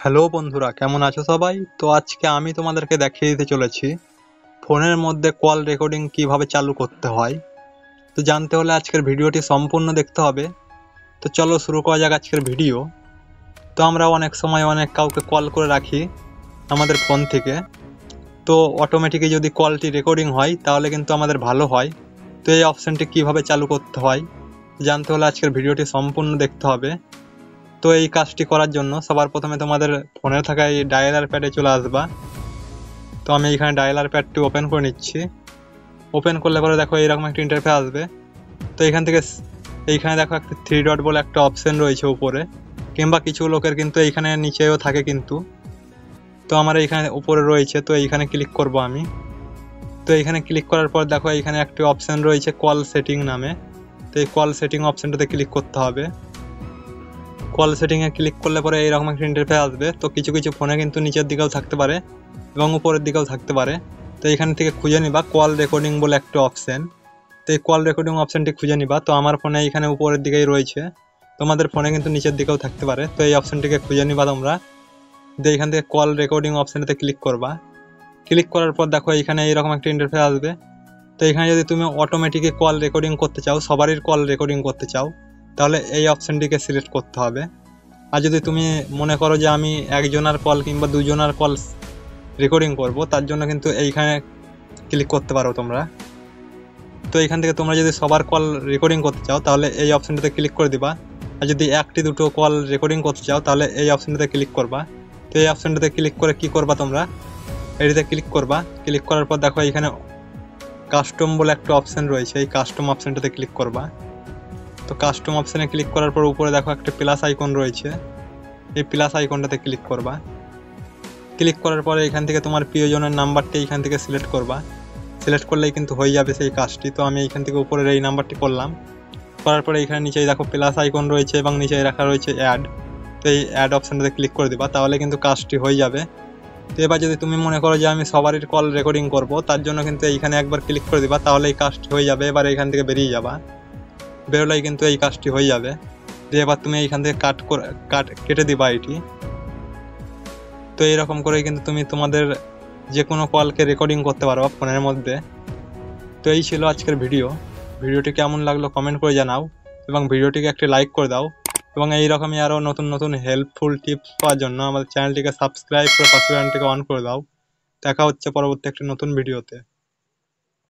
Hello বন্ধুরা, কেমন আছো সবাই? তো আজকে আমি তোমাদেরকে দেখিয়ে দিতে চলেছি ফোনের মধ্যে কল রেকর্ডিং কিভাবে চালু করতে হয়। তো জানতে হলে আজকের ভিডিওটি সম্পূর্ণ দেখতে হবে। তো চলো শুরু করা যাক আজকের ভিডিও। তো আমরা অনেক সময় অনেক কাউকে কল করে রাখি আমাদের ফোন থেকে। তো অটোমেটিকই যদি কলটি রেকর্ডিং হয় তাহলে কিন্তু আমাদের ভালো হয়। তো এই অপশানটি কিভাবে চালু করতে হয় জানতে হলে আজকের ভিডিওটি সম্পূর্ণ দেখতে হবে। তো এই কাজটি করার জন্য সবার প্রথমে তোমাদের ফোনে থাকা এই ডায়ালার প্যাডে চলে আসবা। তো আমি এখানে ডায়ালার প্যাডটি ওপেন করে নিচ্ছি। ওপেন করলে পরে দেখো এইরকম একটা ইন্টারফেস আসবে। তো এখান থেকে এইখানে দেখো একটা থ্রি ডট বলে একটা অপশন রয়েছে উপরে, কিংবা কিছু লোকের কিন্তু এইখানে নিচেও থাকে কিন্তু। তো আমার এইখানে উপরে রয়েছে, তো এইখানে ক্লিক করব আমি। তো এইখানে ক্লিক করার পর দেখো এইখানে একটা অপশন রয়েছে কল সেটিং নামে। তো এই কল সেটিং অপশনটাতে ক্লিক করতে হবে। কল সেটিংয়ে ক্লিক করলে পরে এইরকম একটা ইন্টারফেস আসবে। তো কিছু কিছু ফোনে কিন্তু নিচের দিকেও থাকতে পারে এবং উপরের দিকেও থাকতে পারে। তো এখান থেকে খুঁজে নিবা কল রেকর্ডিং বলে একটা অপশান। তো এই কল রেকর্ডিং অপশানটি খুঁজে নিবা। তো আমার ফোনে এখানে উপরের দিকেই রয়েছে, তোমাদের ফোনে কিন্তু নিচের দিকেও থাকতে পারে। তো এই অপশানটিকে খুঁজে নিবা তোমরা। তো এখান থেকে কল রেকর্ডিং অপশানটাতে ক্লিক করবা। ক্লিক করার পর দেখো এখানে এইরকম একটা ইন্টারফেস আসবে। তো এখানে যদি তুমি অটোমেটিক কল রেকর্ডিং করতে চাও, সবারই কল রেকর্ডিং করতে চাও, তাহলে এই অপশানটিকে সিলেক্ট করতে হবে। আর যদি তুমি মনে করো যে আমি একজনের কল কিংবা দুজনের কল রেকর্ডিং করব, তার জন্য কিন্তু এইখানে ক্লিক করতে পারো তোমরা। তো এখান থেকে তোমরা যদি সবার কল রেকর্ডিং করতে চাও তাহলে এই অপশানটাতে ক্লিক করে দিবা। আর যদি একটি দুটো কল রেকর্ডিং করতে চাও তাহলে এই অপশানটাতে ক্লিক করবা। তো এই অপশানটাতে ক্লিক করে কি করবা তোমরা, এটিতে ক্লিক করবা। ক্লিক করার পর দেখো এখানে কাস্টম বলে একটা অপশান রয়েছে, এই কাস্টম অপশানটাতে ক্লিক করবা। তো কাস্টম অপশানে ক্লিক করার পর উপরে দেখো একটা প্লাস আইকন রয়েছে, এই প্লাস আইকনটাতে ক্লিক করবা। ক্লিক করার পরে এখান থেকে তোমার প্রিয়জনের নাম্বারটি এইখান থেকে সিলেক্ট করবা। সিলেক্ট করলেই কিন্তু হয়ে যাবে সেই কাজটি। তো আমি এইখান থেকে উপরের এই নাম্বারটি করলাম। করার পরে এখানে নিচেই দেখো প্লাস আইকন রয়েছে এবং নিচেই রাখা রয়েছে অ্যাড। তো এই অ্যাড অপশানটাতে ক্লিক করে দিবা, তাহলে কিন্তু কাজটি হয়ে যাবে। তো এবার যদি তুমি মনে করো যে আমি সবারই কল রেকর্ডিং করব, তার জন্য কিন্তু এইখানে একবার ক্লিক করে দিবা, তাহলে এই কাজটি হয়ে যাবে। এবার এইখান থেকে বেরিয়ে যাবা, বেরোলেই কিন্তু এই কাজটি হয়ে যাবে। দিয়ে এবার তুমি এইখান থেকে কেটে দিবা এটি। তো এইরকম করেই কিন্তু তুমি তোমাদের যে কোনো কলকে রেকর্ডিং করতে পারো ফোনের মধ্যে। তো এই ছিল আজকের ভিডিওটি কেমন লাগলো কমেন্ট করে জানাও এবং ভিডিওটিকে একটি লাইক করে দাও। এবং এইরকমই আরও নতুন নতুন হেল্পফুল টিপস পাওয়ার জন্য আমাদের চ্যানেলটিকে সাবস্ক্রাইব করে পাশের বাটনটিকে অন করে দাও। দেখা হচ্ছে পরবর্তী একটি নতুন ভিডিওতে।